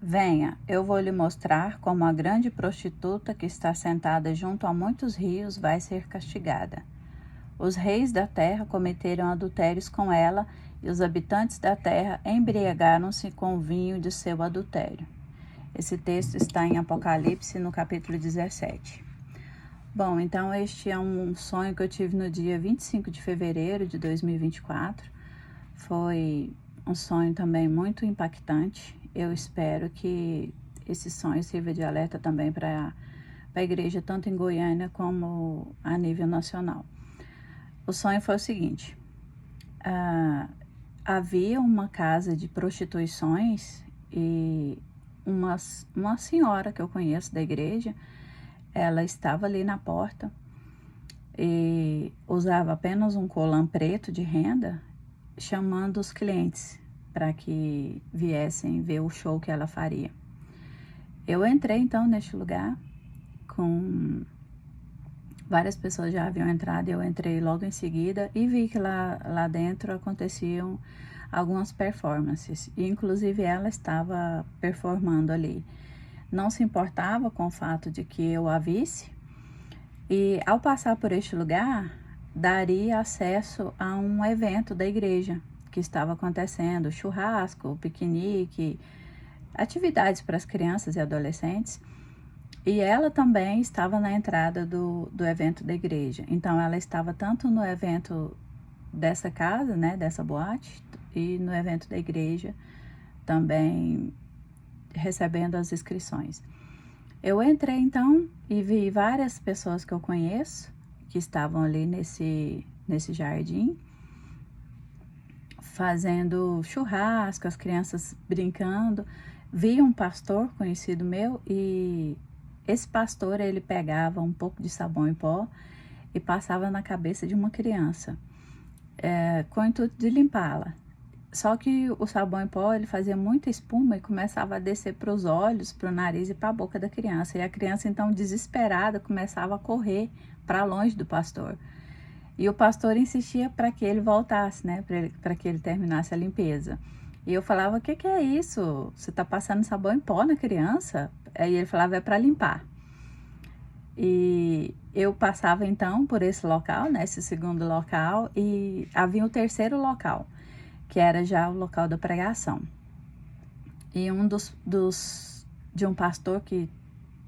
Venha, eu vou lhe mostrar como a grande prostituta que está sentada junto a muitos rios vai ser castigada. Os reis da terra cometeram adultérios com ela, e os habitantes da terra embriagaram-se com o vinho de seu adultério. Esse texto está em Apocalipse, no capítulo 17. Bom, então este é um sonho que eu tive no dia 25 de fevereiro de 2024. Foi um sonho também muito impactante. Eu espero que esse sonho sirva de alerta também para a igreja, tanto em Goiânia como a nível nacional. O sonho foi o seguinte: havia uma casa de prostituições e uma senhora que eu conheço da igreja, ela estava ali na porta e usava apenas um colã preto de renda, chamando os clientes para que viessem ver o show que ela faria. Eu entrei então neste lugar, com várias pessoas já haviam entrado, eu entrei logo em seguida e vi que lá dentro aconteciam algumas performances, e inclusive ela estava performando ali. Não se importava com o fato de que eu a visse, e ao passar por este lugar, daria acesso a um evento da igreja que estava acontecendo, churrasco, piquenique, atividades para as crianças e adolescentes. E ela também estava na entrada do evento da igreja. Então, ela estava tanto no evento dessa casa, né, dessa boate, e no evento da igreja também recebendo as inscrições. Eu entrei então e vi várias pessoas que eu conheço que estavam ali nesse jardim, fazendo churrasco, as crianças brincando. Vi um pastor conhecido meu, e esse pastor, ele pegava um pouco de sabão em pó e passava na cabeça de uma criança, com o intuito de limpá-la. Só que o sabão em pó, ele fazia muita espuma e começava a descer para os olhos, para o nariz e para a boca da criança. E a criança, então, desesperada, começava a correr para longe do pastor. E o pastor insistia para que ele voltasse, né, para que ele terminasse a limpeza. E eu falava: o que é isso? Você está passando sabão em pó na criança? Aí ele falava: é para limpar. E eu passava então por esse local, né, esse segundo local, e havia o terceiro local, que era já o local da pregação. E de um pastor que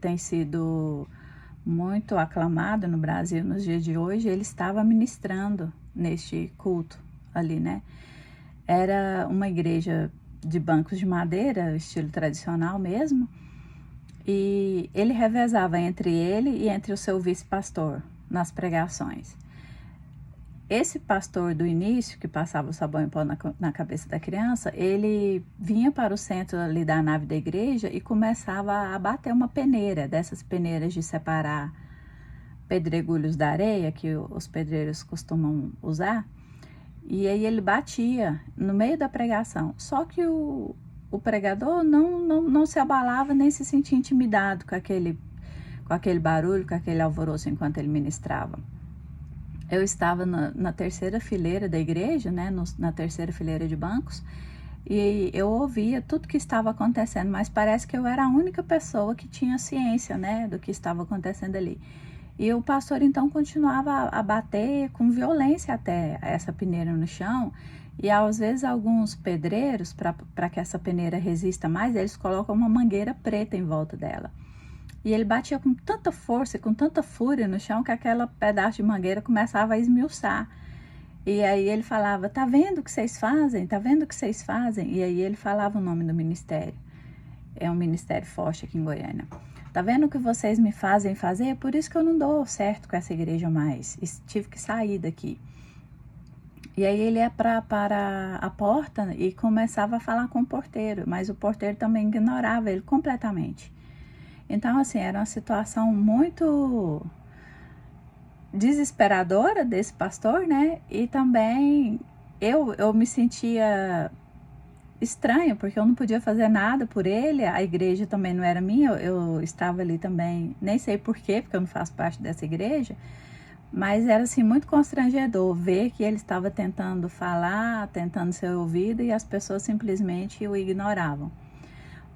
tem sido muito aclamado no Brasil nos dias de hoje, ele estava ministrando neste culto ali, né? Era uma igreja de bancos de madeira, estilo tradicional mesmo, e ele revezava entre ele e entre o seu vice-pastor nas pregações. Esse pastor do início, que passava o sabão em pó na cabeça da criança, ele vinha para o centro ali da nave da igreja e começava a bater uma peneira, dessas peneiras de separar pedregulhos da areia, que os pedreiros costumam usar. E aí ele batia no meio da pregação. Só que o pregador não se abalava nem se sentia intimidado com aquele barulho, com aquele alvoroço enquanto ele ministrava. Eu estava na terceira fileira da igreja, né, na terceira fileira de bancos, e eu ouvia tudo que estava acontecendo, mas parece que eu era a única pessoa que tinha ciência, né, do que estava acontecendo ali. E o pastor então continuava a bater com violência até essa peneira no chão, e às vezes alguns pedreiros, para que essa peneira resista mais, eles colocam uma mangueira preta em volta dela. E ele batia com tanta força, com tanta fúria no chão, que aquela pedaço de mangueira começava a esmiuçar. E aí ele falava: tá vendo o que vocês fazem? Tá vendo o que vocês fazem? E aí ele falava o nome do ministério. É um ministério forte aqui em Goiânia. Tá vendo o que vocês me fazem fazer? É por isso que eu não dou certo com essa igreja mais. E tive que sair daqui. E aí ele ia para a porta e começava a falar com o porteiro, mas o porteiro também ignorava ele completamente. Então, assim, era uma situação muito desesperadora desse pastor, né? E também eu me sentia estranha, porque eu não podia fazer nada por ele, a igreja também não era minha, eu estava ali também, nem sei porquê, porque eu não faço parte dessa igreja, mas era assim muito constrangedor ver que ele estava tentando falar, tentando ser ouvido, e as pessoas simplesmente o ignoravam.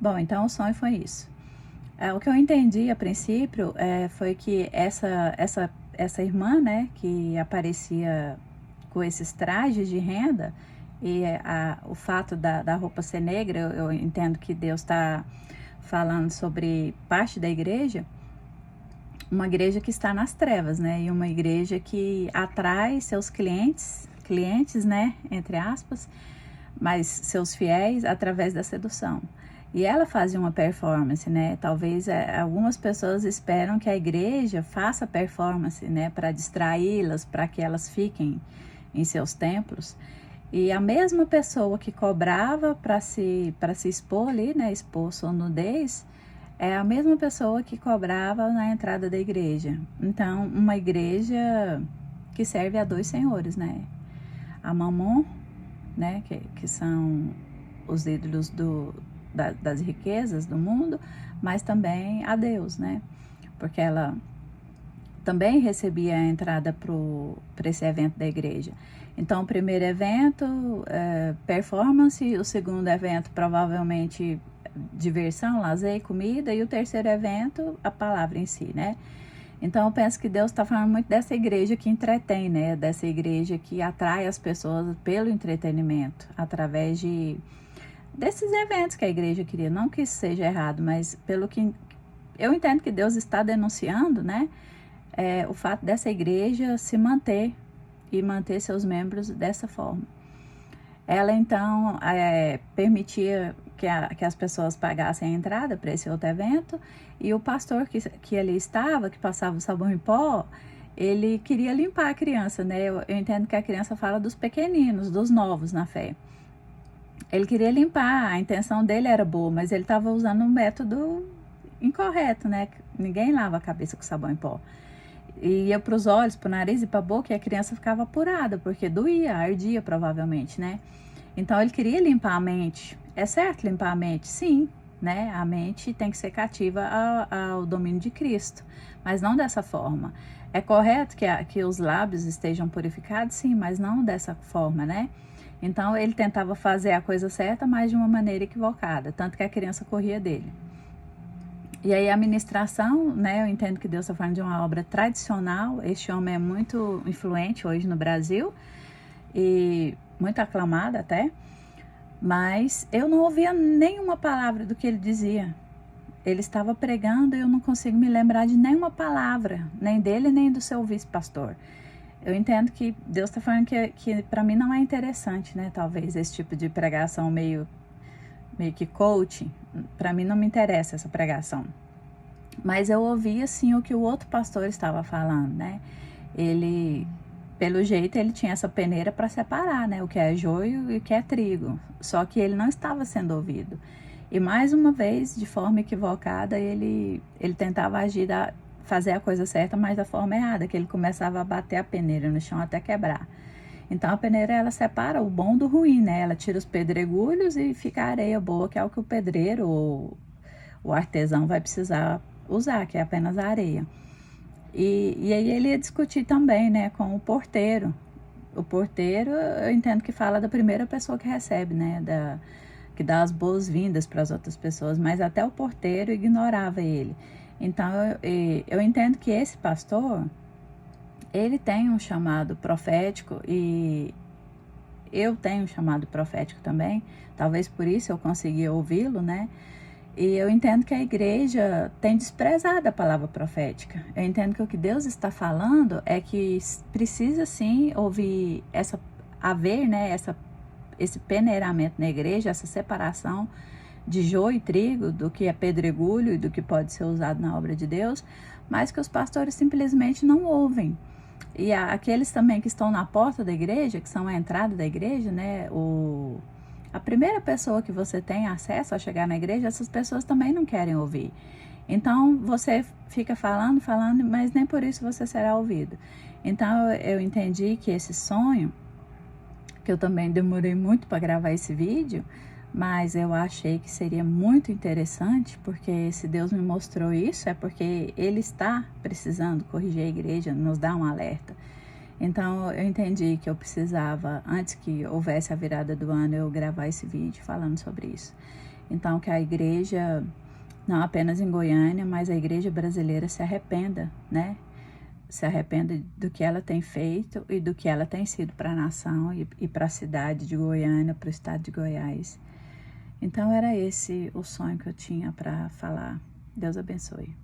Bom, então o sonho foi isso. O que eu entendi a princípio foi que essa irmã, né, que aparecia com esses trajes de renda e o fato da roupa ser negra, eu entendo que Deus está falando sobre parte da igreja, uma igreja que está nas trevas, né, e uma igreja que atrai seus clientes, né, entre aspas, mas seus fiéis através da sedução. E ela fazia uma performance, né? Talvez algumas pessoas esperam que a igreja faça performance, né? Para distraí-las, para que elas fiquem em seus templos. E a mesma pessoa que cobrava para se expor ali, né? Expor sua nudez, é a mesma pessoa que cobrava na entrada da igreja. Então, uma igreja que serve a dois senhores, né? A Mamon, né? Que são os ídolos das riquezas do mundo, mas também a Deus, né? Porque ela também recebia a entrada para esse evento da igreja. Então, o primeiro evento, performance, o segundo evento, provavelmente diversão, lazer e comida, e o terceiro evento, a palavra em si, né? Então, eu penso que Deus está falando muito dessa igreja que entretém, né? Dessa igreja que atrai as pessoas pelo entretenimento, através desses eventos que a igreja queria. Não que isso seja errado, mas pelo que eu entendo que Deus está denunciando, né? O fato dessa igreja se manter e manter seus membros dessa forma. Ela, então, permitia que as pessoas pagassem a entrada para esse outro evento, e o pastor que ali estava, que passava o sabão em pó, ele queria limpar a criança, né? Eu entendo que a criança fala dos pequeninos, dos novos na fé. Ele queria limpar, a intenção dele era boa, mas ele estava usando um método incorreto, né? Ninguém lava a cabeça com sabão em pó. E ia para os olhos, para o nariz e para a boca, e a criança ficava apurada, porque doía, ardia provavelmente, né? Então ele queria limpar a mente. É certo limpar a mente? Sim, né? A mente tem que ser cativa ao domínio de Cristo, mas não dessa forma. É correto que os lábios estejam purificados? Sim, mas não dessa forma, né? Então ele tentava fazer a coisa certa, mas de uma maneira equivocada, tanto que a criança corria dele. E aí a ministração, né, eu entendo que Deus está falando de uma obra tradicional. Este homem é muito influente hoje no Brasil e muito aclamado até, mas eu não ouvia nenhuma palavra do que ele dizia. Ele estava pregando e eu não consigo me lembrar de nenhuma palavra, nem dele nem do seu vice-pastor. Eu entendo que Deus está falando que para mim não é interessante, né, talvez esse tipo de pregação meio que coaching. Para mim não me interessa essa pregação. Mas eu ouvi assim o que o outro pastor estava falando, né? Ele, pelo jeito, ele tinha essa peneira para separar, né? O que é joio e o que é trigo. Só que ele não estava sendo ouvido. E mais uma vez, de forma equivocada, ele tentava fazer a coisa certa, mas da forma errada, que ele começava a bater a peneira no chão até quebrar. Então a peneira, ela separa o bom do ruim, né? Ela tira os pedregulhos e fica a areia boa, que é o que o pedreiro ou o artesão vai precisar usar, que é apenas a areia. E aí ele ia discutir também, né, com o porteiro. O porteiro, eu entendo que fala da primeira pessoa que recebe, né, que dá as boas-vindas para as outras pessoas, mas até o porteiro ignorava ele. Então eu entendo que esse pastor, ele tem um chamado profético e eu tenho um chamado profético também, talvez por isso eu consegui ouvi-lo, né? E eu entendo que a igreja tem desprezado a palavra profética. Eu entendo que o que Deus está falando é que precisa sim haver, né, esse peneiramento na igreja, essa separação de joio e trigo, do que é pedregulho e do que pode ser usado na obra de Deus, mas que os pastores simplesmente não ouvem. E aqueles também que estão na porta da igreja, que são a entrada da igreja, né? A primeira pessoa que você tem acesso a chegar na igreja, essas pessoas também não querem ouvir. Então, você fica falando, mas nem por isso você será ouvido. Então, eu entendi que esse sonho, que eu também demorei muito para gravar esse vídeo, mas eu achei que seria muito interessante, porque se Deus me mostrou isso, é porque Ele está precisando corrigir a igreja, nos dar um alerta. Então, eu entendi que eu precisava, antes que houvesse a virada do ano, eu gravar esse vídeo falando sobre isso. Então, que a igreja, não apenas em Goiânia, mas a igreja brasileira se arrependa, né? Se arrependa do que ela tem feito e do que ela tem sido para a nação e para a cidade de Goiânia, para o estado de Goiás. Então, era esse o sonho que eu tinha para falar. Deus abençoe.